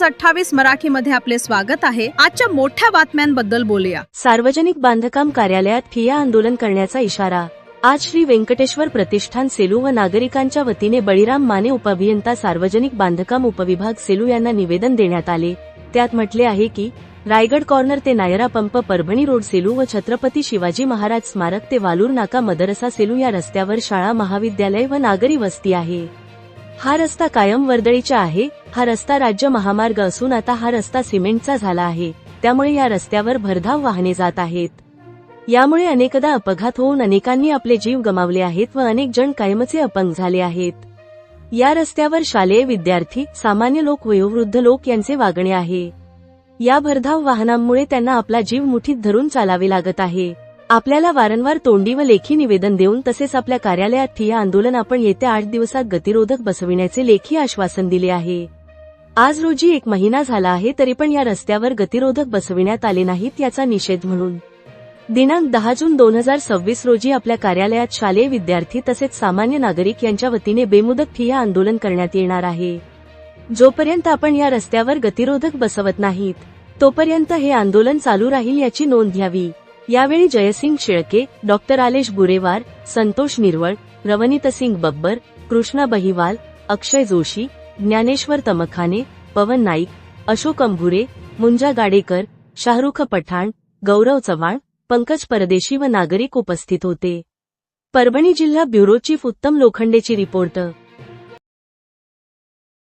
28 मराठीमध्ये आपले स्वागत आहे। आजच्या मोठ्या बातम्यांबद्दल बोलूया। सार्वजनिक बांधकाम कार्यालयात ठिय्या आंदोलन करण्याचा इशारा। आज श्री व्यंकटेश्वर प्रतिष्ठान सेलू व नागरिकांच्या वतीने बळीराम माने उपअभियंता सार्वजनिक बांधकाम उपविभाग सेलू यांना निवेदन देण्यात आले। त्यात म्हटले आहे की रायगड कॉर्नर ते नायरा पंप परभणी रोड सेलू व छत्रपती शिवाजी महाराज स्मारक ते वालूर नाका मदरसा सेलू या रस्त्यावर शाळा महाविद्यालय व नागरी वस्ती आहे। हा रस्ता कायम वर्दळीचा आहे। हा रस्ता राज्य महामार्ग असून आता हा रस्ता सिमेंटचा झाला आहे, त्यामुळे या रस्त्यावर भरधाव वाहने जात आहेत। यामुळे अनेकदा अपघात होऊन अनेकांनी आपले जीव गमावले आहेत व अनेक जण कायमचे अपंग झाले आहेत। या रस्त्यावर शालेय विद्यार्थी, सामान्य लोक, वयोवृद्ध लोक यांचे वागणे आहे। या भरधाव वाहनांमुळे त्यांना आपला जीव मुठीत धरून चालावे लागत आहे। आपल्याला वारंवार तोंडी व लेखी निवेदन देऊन तसेच आपल्या कार्यालयात ठिय्या आंदोलन आपण येत्या 8 दिवसात गतिरोधक बसविण्याचे लेखी आश्वासन दिले आहे। आज रोजी 1 महिना झाला आहे तरी पण या रस्त्यावर गतिरोधक बसविण्यात आले नाहीत, याचा निषेध म्हणून दिनांक 10 जून 2026 रोजी आपल्या कार्यालयात शालेय विद्यार्थी तसेच सामान्य नागरिक यांच्या वतीने बेमुदत ठिय्या आंदोलन करण्यात येणार आहे। जोपर्यंत आपण या रस्त्यावर गतिरोधक बसवत नाहीत तोपर्यंत हे आंदोलन चालू राहील, याची नोंद घ्यावी। यावेळी जयसिंग शेळके, डॉक्टर आलेश बुरेवार, संतोष निर्वळ, रवनीतसिंग बब्बर, कृष्णा बहिवाल, अक्षय जोशी, ज्ञानेश्वर तमखाने, पवन नाईक, अशोक अंभुरे, मुंजा गाडेकर, शाहरुख पठाण, गौरव चव्हाण, पंकज परदेशी व नागरिक उपस्थित होते। परभणी जिल्हा ब्युरो चीफ उत्तम लोखंडेची रिपोर्ट।